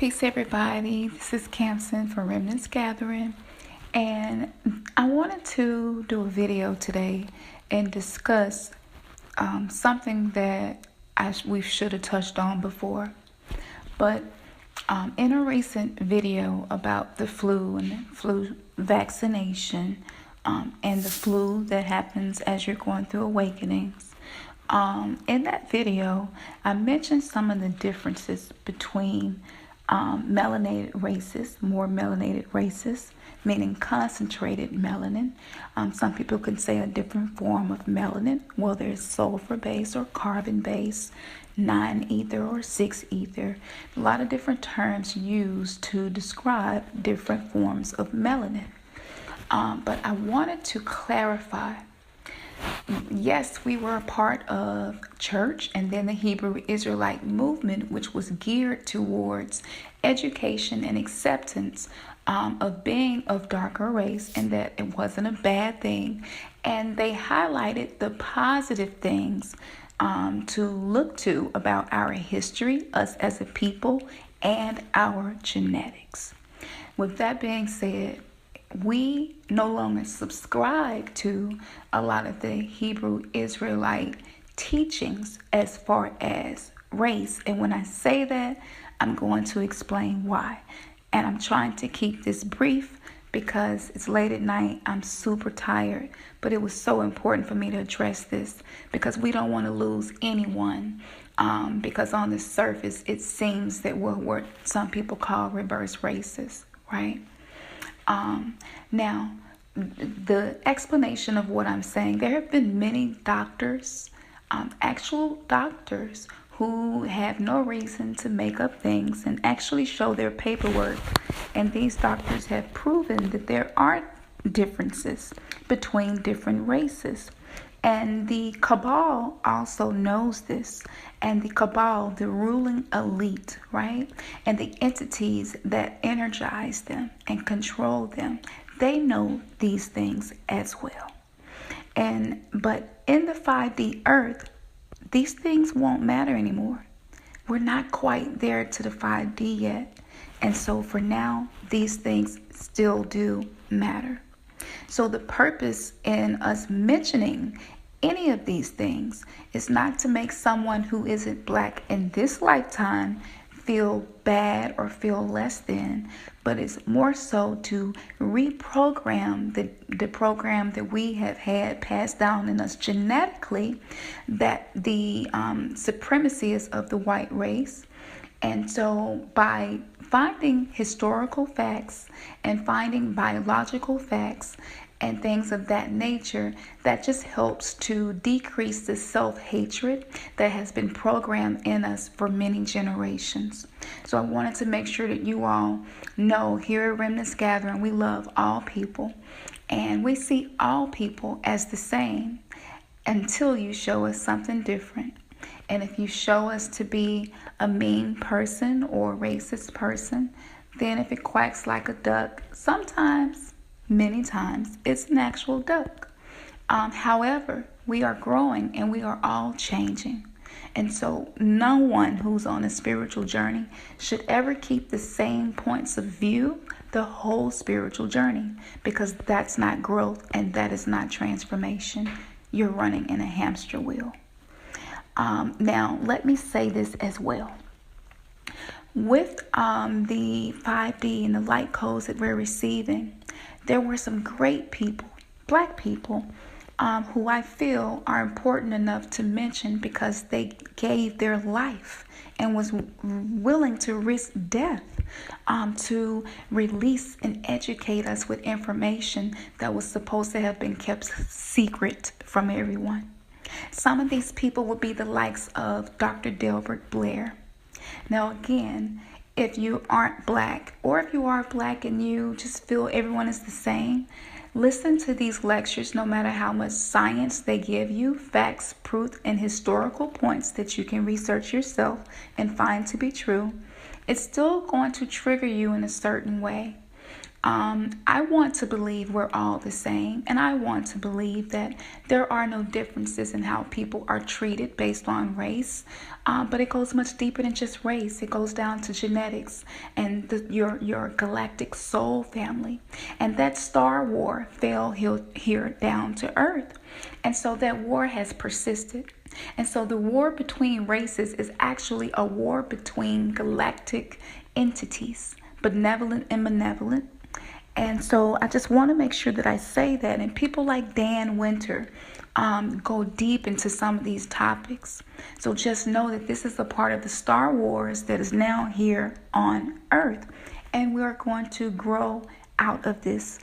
Peace, everybody. This is Camson for Remnants Gathering, and I wanted to do a video today and discuss something that we should have touched on before. But in a recent video about the flu and flu vaccination and the flu that happens as you're going through awakenings, in that video, I mentioned some of the differences between melanated races, more melanated races, meaning concentrated melanin. Some people can say a different form of melanin. Well, there's sulfur-based or carbon-based, 9-ether or 6-ether. A lot of different terms used to describe different forms of melanin. But I wanted to clarify. Yes, we were a part of church and then the Hebrew Israelite movement, which was geared towards education and acceptance of being of darker race, and that it wasn't a bad thing. And they highlighted the positive things to look to about our history, us as a people, and our genetics. With that being said, we no longer subscribe to a lot of the Hebrew Israelite teachings as far as race. And when I say that, I'm going to explain why. And I'm trying to keep this brief because it's late at night. I'm super tired. But it was so important for me to address this because we don't want to lose anyone. Because on the surface, it seems that we're what some people call reverse racist, right? Now, the explanation of what I'm saying, there have been many doctors, actual doctors, who have no reason to make up things and actually show their paperwork. And these doctors have proven that there are differences between different races. And the cabal also knows this. And the cabal, the ruling elite, right? And the entities that energize them and control them, they know these things as well. But in the 5D earth, these things won't matter anymore. We're not quite there to the 5D yet. And so for now, these things still do matter. So the purpose in us mentioning any of these things is not to make someone who isn't black in this lifetime feel bad or feel less than, but it's more so to reprogram the program that we have had passed down in us genetically, that the supremacy is of the white race. And so by finding historical facts and finding biological facts and things of that nature, that just helps to decrease the self-hatred that has been programmed in us for many generations. So I wanted to make sure that you all know here at Remnants Gathering, we love all people. And we see all people as the same until you show us something different. And if you show us to be a mean person or a racist person, then if it quacks like a duck, sometimes, many times, it's an actual duck. However, we are growing and we are all changing. And so no one who's on a spiritual journey should ever keep the same points of view the whole spiritual journey, because that's not growth and that is not transformation. You're running in a hamster wheel. Now, let me say this as well. With the 5D and the light codes that we're receiving, there were some great people, black people, who I feel are important enough to mention because they gave their life and was willing to risk death to release and educate us with information that was supposed to have been kept secret from everyone. Some of these people would be the likes of Dr. Delbert Blair. Now again, if you aren't black, or if you are black and you just feel everyone is the same, listen to these lectures no matter how much science they give you, facts, proof, and historical points that you can research yourself and find to be true. It's still going to trigger you in a certain way. I want to believe we're all the same, and I want to believe that there are no differences in how people are treated based on race. But it goes much deeper than just race. It goes down to genetics and your galactic soul family. And that star war fell here down to Earth. And so that war has persisted. And so the war between races is actually a war between galactic entities, benevolent and malevolent. And so I just want to make sure that I say that. And people like Dan Winter go deep into some of these topics. So just know that this is a part of the Star Wars that is now here on Earth. And we're going to grow out of this.